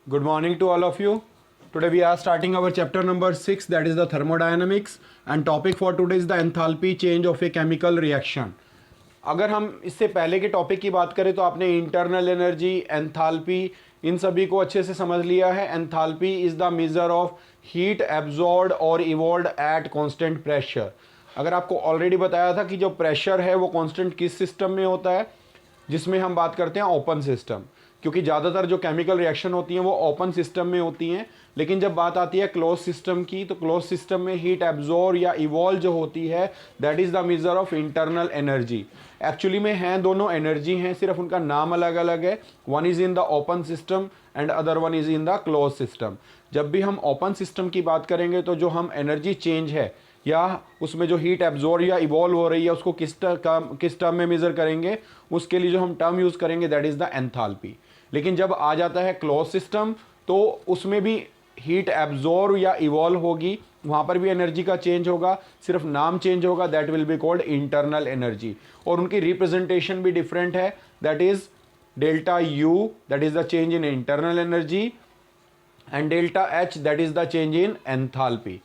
Good morning to all of you. Today we are starting our chapter number 6, that is the thermodynamics, and topic for today is the enthalpy change of a chemical reaction. अगर हम इससे पहले के topic की बात करें तो आपने इंटरनल एनर्जी, एंथैल्पी, इन सभी को अच्छे से समझ लिया है. Enthalpy is the measure of heat absorbed और इवॉल्व्ड एट कांस्टेंट प्रेशर. अगर आपको ऑलरेडी बताया था कि जो प्रेशर है वो कांस्टेंट किस सिस्टम में होता है, जिसमें हम बात करते हैं ओपन सिस्टम, क्योंकि ज़्यादातर जो केमिकल रिएक्शन होती हैं वो ओपन सिस्टम में होती हैं. लेकिन जब बात आती है क्लोज सिस्टम की, तो क्लोज सिस्टम में हीट एब्जॉर्ब या इवॉल्व जो होती है that is the measure of internal energy. Actually में हैं दोनों एनर्जी हैं, सिर्फ उनका नाम अलग अलग है. One is in the open system and other one is in the close system. जब भी हम ओपन सिस्टम की बात करेंगे तो जो हम एनर्जी चेंज है या उसमें जो हीट एब्जॉर्ब या इवॉल्व हो रही है उसको किस टर्म में मेज़र करेंगे, उसके लिए जो हम टर्म यूज़ करेंगे दैट इज़ द एंथैल्पी. लेकिन जब आ जाता है क्लोज सिस्टम तो उसमें भी हीट एब्जॉर्ब या इवॉल्व होगी, वहाँ पर भी एनर्जी का चेंज होगा, सिर्फ नाम चेंज होगा, that will be called internal energy. और उनकी रिप्रेजेंटेशन भी डिफरेंट है, that is delta U, that is the change in internal energy, and delta H, that is the change in enthalpy.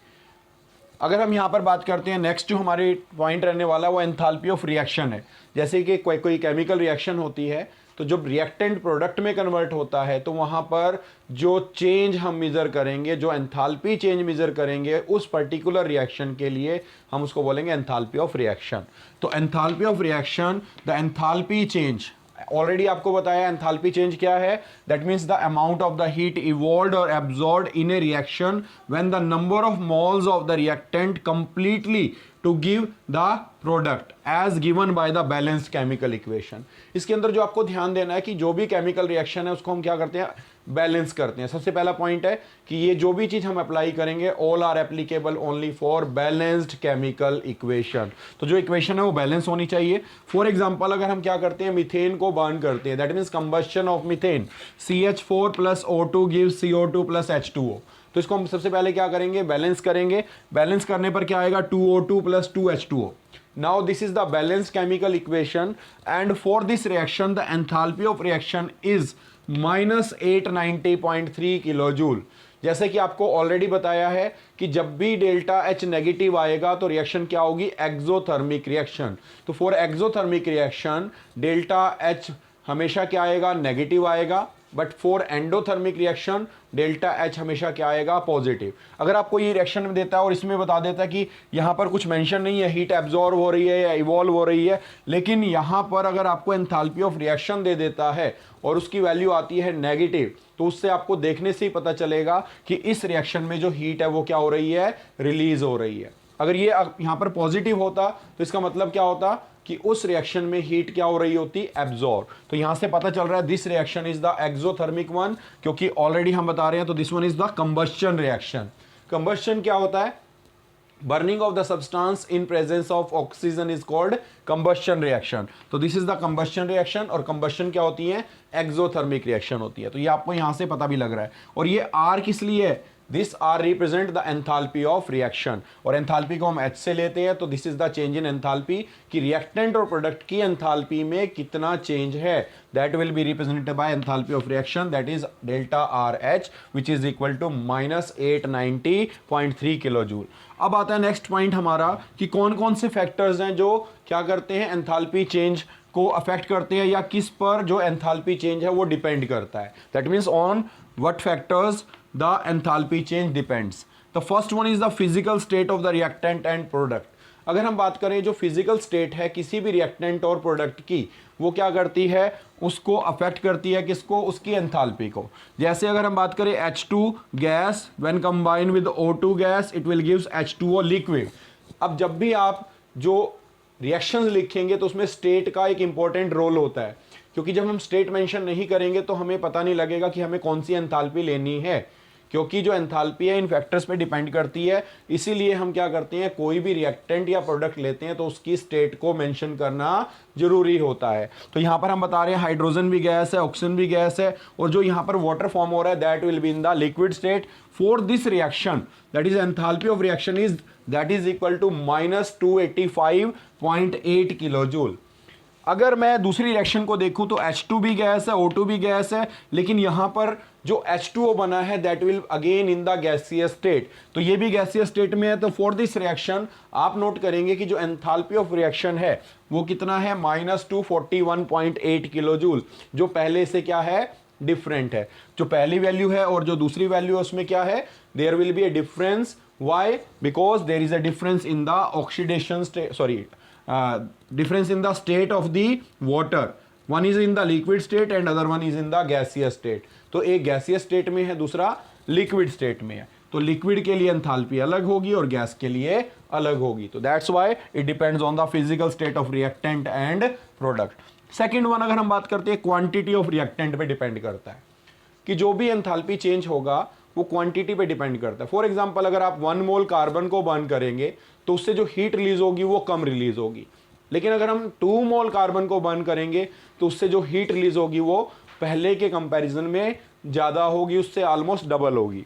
अगर हम यहाँ पर बात करते हैं, नेक्स्ट जो हमारे पॉइंट रहने वाला है वो एंथैल्पी ऑफ रिएक्शन है. जैसे कि कोई केमिकल रिएक्शन होती है तो जब रिएक्टेंट प्रोडक्ट में कन्वर्ट होता है तो वहाँ पर जो चेंज हम मेज़र करेंगे, जो एंथैल्पी चेंज मेज़र करेंगे उस पर्टिकुलर रिएक्शन के लिए हम उसको बोलेंगे एंथैल्पी ऑफ रिएक्शन. तो enthalpy of reaction, the enthalpy change, already आपको बताया एंथैल्पी चेंज क्या है. That means the amount of the heat evolved और absorbed in a reaction when the number of moles of the reactant completely to give the product as given by the balanced chemical equation. इसके अंदर जो आपको ध्यान देना है कि जो भी केमिकल रिएक्शन है उसको हम क्या करते हैं, बैलेंस करते हैं. सबसे पहला पॉइंट है कि ये जो भी चीज हम अप्लाई करेंगे all are applicable only for balanced chemical equation. तो जो इक्वेशन है वो बैलेंस होनी चाहिए. फॉर एग्जांपल अगर हम क्या करते हैं, मीथेन को बर्न करते हैं, that means combustion of methane, CH4 plus O2 gives CO2 plus H2O. तो इसको हम सबसे पहले क्या करेंगे, बैलेंस करेंगे. बैलेंस करने पर क्या आएगा, 2O2 plus 2H2O. Now this is the balanced chemical equation, and for this reaction the enthalpy of reaction is minus 890.3 kilojoule. जैसे कि आपको ऑलरेडी बताया है कि जब भी डेल्टा H नेगेटिव आएगा तो रिएक्शन क्या होगी, एक्सोथर्मिक रिएक्शन. तो for exothermic reaction delta H हमेशा क्या आएगा, नेगेटिव आएगा. But for endothermic reaction delta H हमेशा क्या आएगा, पॉजिटिव. अगर आपको ये रिएक्शन में देता है और इसमें बता देता है कि यहाँ पर कुछ मेंशन नहीं है, हीट एब्जॉर्ब हो रही है या इवॉल्व हो रही है, लेकिन यहाँ पर अगर आपको एंथैल्पी ऑफ रिएक्शन दे देता है और उसकी वैल्यू आती है नेगेटिव, तो उससे आपको देखने से ही पता चलेगा कि इस रिएक्शन में जो हीट है वो क्या हो रही है, रिलीज हो रही है. अगर ये यहाँ पर पॉजिटिव होता तो इसका मतलब क्या होता कि उस रिएक्शन में हीट क्या हो रही होती, एब्जॉर्ब. तो यहां से पता चल रहा है this reaction is the exothermic one, क्योंकि ऑलरेडी हम बता रहे हैं. तो this one is the combustion reaction. Combustion क्या होता है, burning of the substance in presence of oxygen is called combustion reaction. तो this is the combustion reaction. और कंबस्शन क्या होती है, एक्सोथर्मिक रिएक्शन होती है. तो ये आपको यहां से पता भी लग रहा है. और ये आर किस लिए है, this R represent the enthalpy of reaction. और एंथैल्पी को हम H से लेते हैं, तो this is the change in enthalpy, कि रिएक्टेंट और प्रोडक्ट की एंथैल्पी में कितना चेंज है, that will be represented by enthalpy of reaction, that is delta RH which is equal to minus 890.3 kilojoule. अब आता है नेक्स्ट पॉइंट हमारा कि कौन कौन से फैक्टर्स हैं जो क्या करते हैं, एंथैल्पी चेंज को अफेक्ट करते हैं, या किस पर जो एंथैल्पी चेंज है वो डिपेंड करता है. That means on what factors the enthalpy change depends. The first one is the physical state of the reactant and product. अगर हम बात करें जो फिजिकल स्टेट है किसी भी रिएक्टेंट और प्रोडक्ट की, वो क्या करती है, उसको अफेक्ट करती है, किसको, उसकी एंथैल्पी को. जैसे अगर हम बात करें H2 gas when combine with O2 gas it will gives H2O liquid. अब जब भी आप जो रिएक्शंस लिखेंगे तो उसमें स्टेट का एक इंपॉर्टेंट रोल होता है, क्योंकि जब हम स्टेट मेंशन नहीं करेंगे तो हमें पता नहीं लगेगा कि हमें कौन सी एंथैल्पी लेनी है, क्योंकि जो एंथैल्पी है इन फैक्टर्स पे डिपेंड करती है. इसीलिए हम क्या करते हैं, कोई भी रिएक्टेंट या प्रोडक्ट लेते हैं तो उसकी स्टेट को मेंशन करना जरूरी होता है. तो यहाँ पर हम बता रहे हैं हाइड्रोजन भी गैस है, ऑक्सीजन भी गैस है, और जो यहाँ पर वाटर फॉर्म हो रहा है that will be in the liquid state. For this reaction that is enthalpy of reaction is that is equal to minus 285.8 kilojoule. अगर मैं दूसरी रिएक्शन को देखूं तो H2 भी गैस है, O2 भी गैस है, लेकिन यहां पर जो H2O बना है that will again in the gaseous state, तो ये भी गैसियस स्टेट में है। तो फॉर दिस रिएक्शन आप नोट करेंगे कि जो एंथैल्पी ऑफ रिएक्शन है वो कितना है, -241.8 किलो जूल, जो पहले से क्या है, डिफरेंट है। जो पहली वैल्यू है और जो दूसरी वैल्यू है उसमें क्या है, there will be a difference. Why? Because there is a difference in the oxidation state, difference in the state of the water. One is in the liquid state and other one is in the gaseous state. तो एक gaseous state में है, दूसरा liquid state में है। तो liquid के लिए एंथैल्पी अलग होगी और गैस के लिए अलग होगी। तो that's why it depends on the physical state of reactant and product. Second one अगर हम बात करते हैं, क्वांटिटी ऑफ रिएक्टेंट पे डिपेंड करता है कि जो भी एंथैल्पी चेंज होगा वो क्वांटिटी पे डिपेंड करता है। फॉर एग्जांपल अगर आप 1 मोल कार्बन को बर्न करेंगे तो उससे जो हीट रिलीज होगी वो कम रिलीज होगी, लेकिन अगर हम 2 मोल कार्बन को बर्न करेंगे तो उससे जो हीट रिलीज होगी वो पहले के कंपैरिजन में ज़्यादा होगी, उससे ऑलमोस्ट डबल होगी।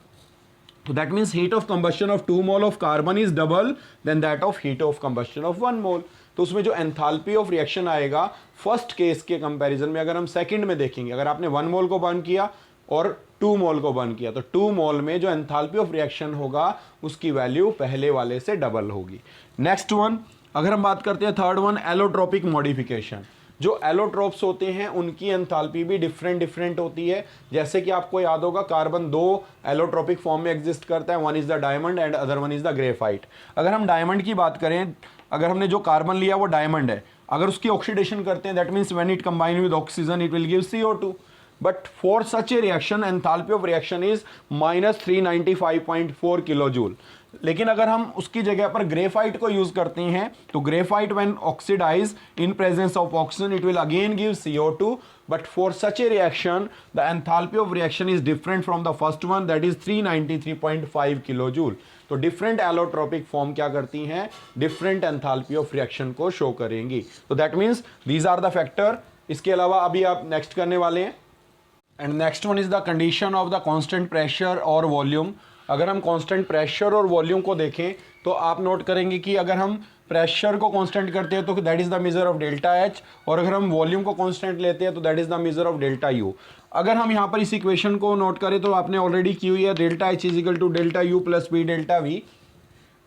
तो that means heat of combustion of 2 mole of carbon is double then that of heat of combustion of 1 mole. तो उसमें जो एंथैल्पी ऑफ रिएक्शन आएगा फर्स्ट केस के कंपैरिजन में, अगर हम सेकंड में देखेंगे, अगर आपने 1 मोल को बर्न किया और 2 मोल को बर्न किया तो 2 मोल में जो एंथैल्पी ऑफ रिएक्शन होगा उसकी वैल्यू पहले वाले से डबल होगी। नेक्स्ट वन अगर हम बात करते हैं, थर्ड वन एलोट्रोपिक मॉडिफिकेशन। जो एलोट्रोप्स होते हैं उनकी एंथैल्पी भी डिफरेंट होती है। जैसे कि आपको याद होगा कार्बन 2 एलोट्रोपिक फॉर्म में एग्जिस्ट करता है, one is the diamond and other one is the graphite. अगर हम डायमंड की बात करें, अगर हमने जो कार्बन लिया वो डायमंड है, अगर उसकी ऑक्सीडेशन करते हैं that means when it combine with oxygen it will give CO2, but for such a reaction enthalpy of reaction is -395.4 kilojoule. लेकिन अगर हम उसकी जगह पर ग्रेफाइट को यूज करते हैं तो graphite when oxidize in presence of oxygen it will again give CO2, but for such a reaction the enthalpy of reaction is different from the first one, that is 393.5 kilojoule. तो different allotropic form क्या करती हैं, different enthalpy of reaction को show करेंगी। तो that means these are the factor. इसके अलावा अभी आप नेक्स्ट करने वाले हैं, and next one is the condition of the constant pressure और वॉल्यूम। अगर हम कांस्टेंट प्रेशर और वॉल्यूम को देखें तो आप नोट करेंगे कि अगर हम प्रेशर को कांस्टेंट करते हैं तो that is the measure of delta H, और अगर हम वॉल्यूम को कांस्टेंट लेते हैं तो that is the measure of delta U. अगर हम यहाँ पर इस इक्वेशन को नोट करें तो आपने ऑलरेडी की हुई है, delta H is equal to delta U plus B delta V.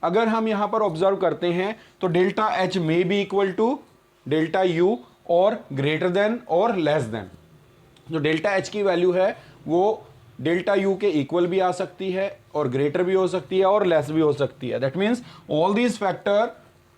अगर हम यहाँ पर ऑब्जर्व करते हैं तो delta H may be equal to delta U और ग्रेटर देन और लेस देन। जो डेल्टा एच की वैल्यू है वो डेल्टा यू के इक्वल भी आ सकती है और ग्रेटर भी हो सकती है और लेस भी हो सकती है। That means all these factor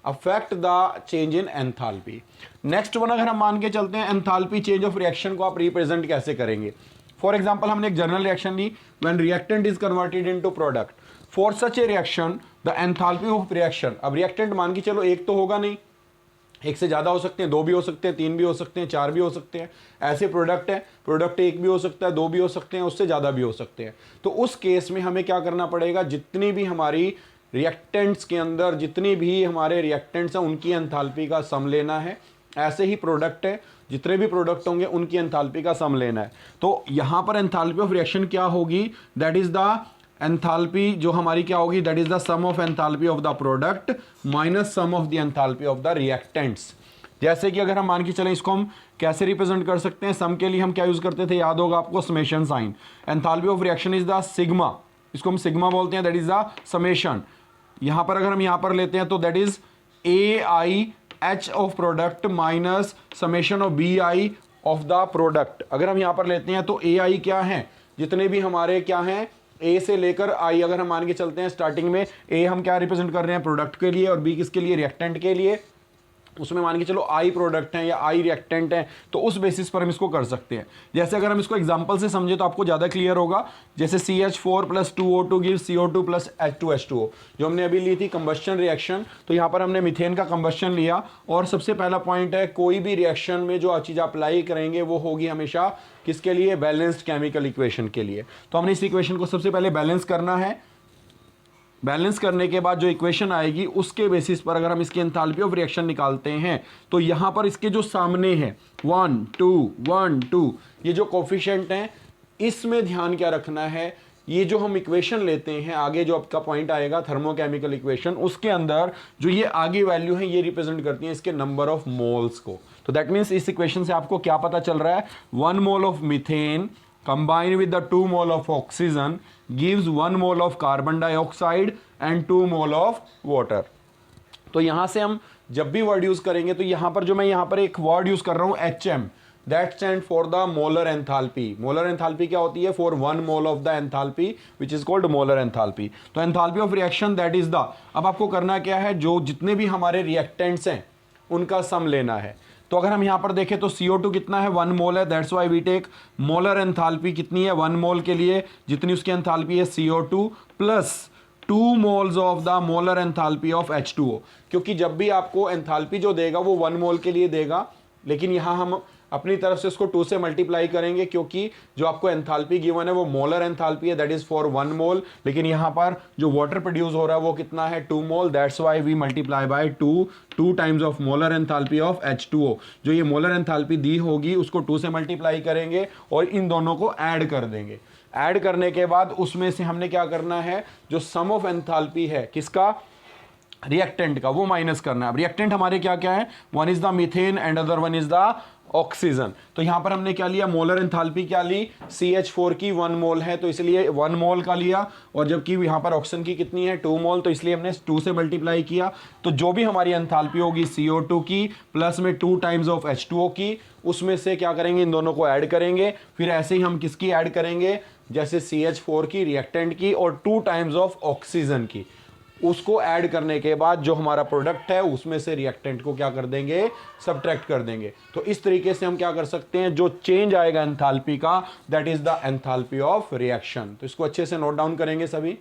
affect the change in enthalpy. Next one अगर हम मान के चलते हैं, एंथैल्पी चेंज ऑफ रिएक्शन को आप रिप्रेजेंट कैसे करेंगे। फॉर एग्जांपल हमने एक जनरल रिएक्शन ली, when reactant is converted into product, for such a reaction the enthalpy of reaction, अब रिएक्टेंट मान के चलो एक तो होगा नहीं, एक से ज़्यादा हो सकते हैं, 2 भी हो सकते हैं, 3 भी हो सकते हैं, 4 भी हो सकते हैं। ऐसे प्रोडक्ट है, प्रोडक्ट 1 भी हो सकता है, 2 भी हो सकते हैं, उससे ज़्यादा भी हो सकते हैं। तो उस केस में हमें क्या करना पड़ेगा, जितनी भी हमारी रिएक्टेंट्स के अंदर जितनी भी हमारे रिएक्टेंट्स हैं उनकी एंथैल्पी का सम लेना है। ऐसे ही प्रोडक्ट है, जितने भी प्रोडक्ट होंगे उनकी एंथैल्पी का सम लेना है। तो यहाँ पर एंथैल्पी ऑफ रिएक्शन क्या होगी, दैट इज द एंथैल्पी जो हमारी क्या होगी, that is the sum of enthalpy of the product minus sum of the enthalpy of the reactants. जैसे कि अगर हम मान के चलें, इसको हम कैसे रिप्रेजेंट कर सकते हैं, सम के लिए हम क्या यूज करते थे, याद होगा आपको, summation sign. Enthalpy of reaction is the sigma, इसको हम सिग्मा बोलते हैं, दैट इज द समेशन। यहाँ पर अगर हम यहाँ पर लेते हैं तो that is AIH of product minus summation of BI of the product. अगर हम यहाँ पर लेते हैं तो AI क्या है, जितने भी हमारे क्या हैं A से लेकर I, अगर हम मान के चलते हैं स्टार्टिंग में A हम क्या रिप्रेजेंट कर रहे हैं, प्रोडक्ट के लिए, और B किसके लिए, रिएक्टेंट के लिए। उसमें मान के चलो I प्रोडक्ट है या I रिएक्टेंट है, तो उस बेसिस पर हम इसको कर सकते हैं। जैसे अगर हम इसको एग्जांपल से समझे तो आपको ज़्यादा क्लियर होगा। जैसे CH4 + 2O2 give CO2 + H2H2O, जो हमने अभी ली थी कंबस्शन रिएक्शन। तो यहाँ पर हमने मीथेन का कंबस्शन लिया, और सबसे पहला पॉइंट है, कोई भी रिएक्शन में जो चीज़ अप्लाई करेंगे वो होगी हमेशा किसके लिए, बैलेंस्ड केमिकल इक्वेशन के लिए। तो हमने इस इक्वेशन को सबसे पहले बैलेंस करना है। बैलेंस करने के बाद जो इक्वेशन आएगी उसके बेसिस पर अगर हम इसकी एंथैल्पी ऑफ रिएक्शन निकालते हैं तो यहाँ पर इसके जो सामने है 1 2 1 2 ये जो कोफिशिएंट हैं, इसमें ध्यान क्या रखना है ये जो हम इक्वेशन लेते हैं, आगे जो आपका पॉइंट आएगा थर्मोकेमिकल इक्वेशन, उसके अंदर जो ये आगे वैल्यू है ये रिप्रेजेंट करती है इसके नंबर ऑफ मोल्स को। तो दैट मीन्स इस इक्वेशन से आपको क्या पता चल रहा है, 1 mole of methane combine with the 2 mole of oxygen gives 1 mole of carbon dioxide and 2 mole of water. तो यहां से हम जब भी वर्ड यूज करेंगे तो यहां पर जो मैं यहां पर एक वर्ड यूज कर रहा हूं HM, that stand for the molar enthalpy. Molar enthalpy क्या होती है, for 1 mole of the enthalpy which is called molar enthalpy. तो enthalpy of reaction that is the, अब आपको करना क्या है, जो जितने भी हमारे रिएक्टेंट्स हैं उनका सम लेना है। तो अगर हम यहां पर देखें तो CO2 कितना है, 1 मोल है, that's why we take molar enthalpy कितनी है, 1 मोल के लिए जितनी उसकी एंथैल्पी है CO2 plus 2 moles of the molar enthalpy of H2O। क्योंकि जब भी आपको एंथैल्पी जो देगा वो 1 मोल के लिए देगा, लेकिन यहां हम अपनी तरफ से उसको 2 से मल्टीप्लाई करेंगे, क्योंकि जो आपको एंथैल्पी गिवन है वो मोलर एंथैल्पी है, दैट इज फॉर 1 मोल, लेकिन यहां पर जो वाटर प्रोड्यूस हो रहा है वो कितना है, 2 mole, that's why we multiply by 2 times of molar enthalpy of H2O। जो ये मोलर एंथैल्पी दी होगी उसको 2 से मल्टीप्लाई करेंगे और इन दोनों को ऐड कर देंगे। ऐड करने के बाद उसमें से हमने क्या करना है, जो सम ऑफ एंथैल्पी है किसका, रिएक्टेंट का, वो माइनस करना है। अब रिएक्टेंट हमारे क्या क्या है, one is the methane and other one is the oxygen. तो यहां पर हमने क्या लिया, मोलर एंथैल्पी क्या ली, CH4 की 1 मोल है तो इसलिए 1 मोल का लिया, और जबकि यहां पर ऑक्सीजन की कितनी है 2 मोल, तो इसलिए हमने 2 से मल्टीप्लाई किया। तो जो भी हमारी एंथैल्पी होगी CO2 की प्लस में 2 टाइम्स ऑफ H2O की, उसमें से क्या करेंगे, इन दोनों को ऐड करेंगे। फिर ऐसे ही हम किसकी ऐड करेंगे, जैसे CH4 की, रिएक्टेंट की, और 2 टाइम्स ऑफ ऑक्सीजन की। उसको ऐड करने के बाद जो हमारा प्रोडक्ट है उसमें से रिएक्टेंट को क्या कर देंगे, सब्ट्रैक्ट कर देंगे। तो इस तरीके से हम क्या कर सकते हैं, जो चेंज आएगा एंथैल्पी का, that is the enthalpy of reaction. तो इसको अच्छे से नोट डाउन करेंगे सभी।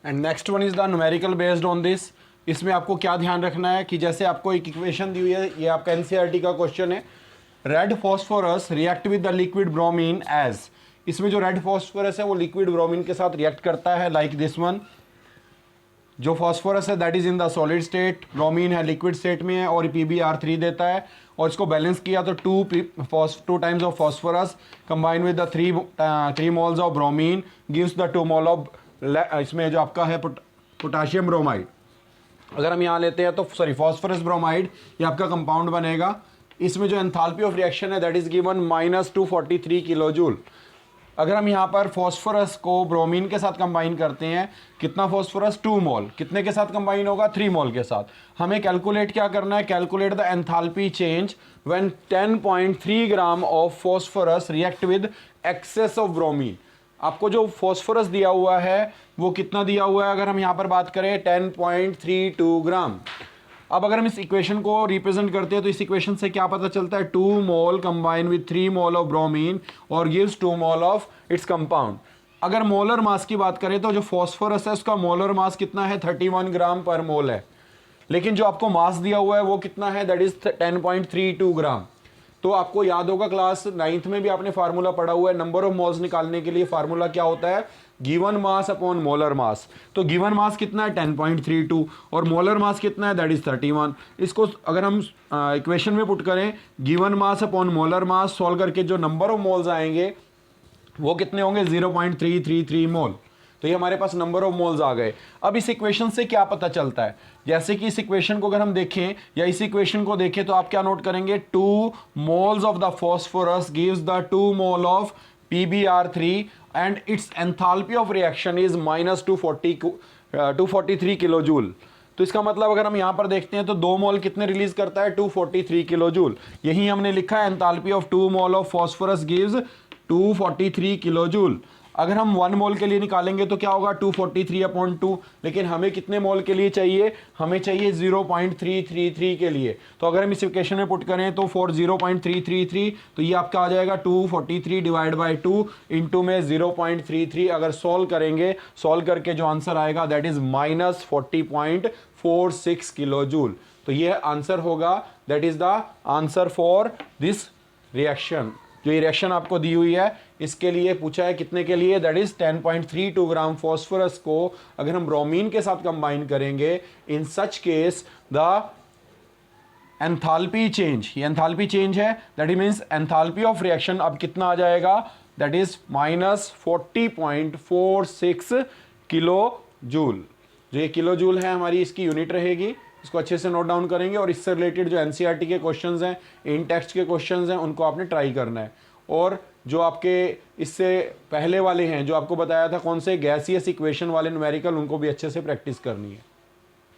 And next one is the numerical based on this. इसमें आपको क्या ध्यान रखना है कि जैसे आपको एक इक्वेशन दी हुई है, ये आपका NCERT का क्वेश्चन है, red phosphorus react with the liquid bromine as. इसमें जो रेड फॉस्फोरस है वो लिक्विड ब्रोमीन के साथ रिएक्ट करता है लाइक दिस वन। जो फॉस्फोरस है that is in the solid state, bromine है लिक्विड स्टेट में है, और PbR3 देता है। और इसको बैलेंस किया तो 2 times of phosphorus combine with the 3 moles of bromine gives the 2 mole of, इसमें जो आपका है पोटाशियम ब्रोमाइड। अगर हम यहाँ लेते हैं तो सॉरी फॉस्फोरस ब्रोमाइड, ये आपका कंपाउंड बनेगा। इसमें जो एंथैल्पी ऑफ रिएक्शन है that is given -243 kilo joule. अगर हम यहाँ पर फॉस्फोरस को ब्रोमीन के साथ कंबाइन करते हैं, कितना फॉस्फोरस, 2 मोल, कितने के साथ कंबाइन होगा, 3 मोल के साथ। हमें कैलकुलेट क्या करना है, calculate the enthalpy change when 10.3 gram of phosphorus react with excess of bromine. आपको जो फॉस्फोरस दिया हुआ है वो कितना दिया हुआ है, अगर हम यहाँ पर बात करें 10.32 ग्राम। अब अगर हम इस इक्वेशन को रिप्रेजेंट करते हैं तो इस इक्वेशन से क्या पता चलता है, 2 mole combine with 3 mole of bromine और gives 2 mole of its compound. अगर मोलर मास की बात करें तो जो फॉस्फोरस है उसका मोलर मास कितना है, 31 ग्राम पर मोल है, लेकिन जो आपको मास दिया हुआ है वो कितना है, दैट इज 10.32 ग्राम। तो आपको याद होगा क्लास 9th में भी आपने फार्मूला पढ़ा हुआ है, नंबर ऑफ मोल्स निकालने के लिए फार्मूला क्या होता है, given mass upon molar mass. तो गिवन मास कितना है 10.32 और मोलर मास कितना है, दैट इज 31। इसको अगर हम इक्वेशन में पुट करें, given mass upon molar mass, solve करके जो नंबर ऑफ मोल्स आएंगे वो कितने होंगे, 0.333 मोल। तो ये हमारे पास नंबर ऑफ मोल्स आ गए। अब इस इक्वेशन से क्या पता चलता है, जैसे कि इस इक्वेशन को अगर हम देखें या इस इक्वेशन को देखें तो आप क्या नोट करेंगे, 2 moles of the phosphorus gives the 2 mole of PbR3 and its enthalpy of reaction is -243 kilo joule. तो इसका मतलब अगर हम यहां पर देखते हैं तो 2 मोल कितने रिलीज करता है, 243 किलो जूल। यही हमने लिखा है enthalpy of 2 mole of phosphorus gives 243 kilo joule. अगर हम 1 मोल के लिए निकालेंगे तो क्या होगा, 243/2, लेकिन हमें कितने मोल के लिए चाहिए, हमें चाहिए 0.333 के लिए। तो अगर हम इस इक्वेशन में पुट करें तो फॉर 0.333 तो ये आपका आ जाएगा 243 डिवाइड बाई 2 इंटू में 0.33। अगर सॉल्व करेंगे, सॉल्व करके जो आंसर आएगा दैट इज -40.46 किलो जूल। तो ये आंसर होगा, that is the answer for this reaction. जो ये रिएक्शन आपको दी हुई है इसके लिए पूछा है कितने के लिए, दैट इज 10.32 ग्राम फॉस्फोरस को अगर हम ब्रोमीन के साथ कंबाइन करेंगे, in such case the enthalpy change, ये एंथैल्पी चेंज है, that means enthalpy of reaction अब कितना आ जाएगा, दैट इज -40.46 किलो जूल। जो ये किलो जूल है हमारी इसकी यूनिट रहेगी, इसको अच्छे से नोट डाउन करेंगे। और इससे रिलेटेड जो एनसीईआरटी के क्वेश्चंस हैं, इन टेक्स्ट के क्वेश्चंस हैं, उनको आपने ट्राई करना है। और जो आपके इससे पहले वाले हैं जो आपको बताया था कौन से गैसियस इक्वेशन वाले न्यूमेरिकल, उनको भी अच्छे से प्रैक्टिस करनी है।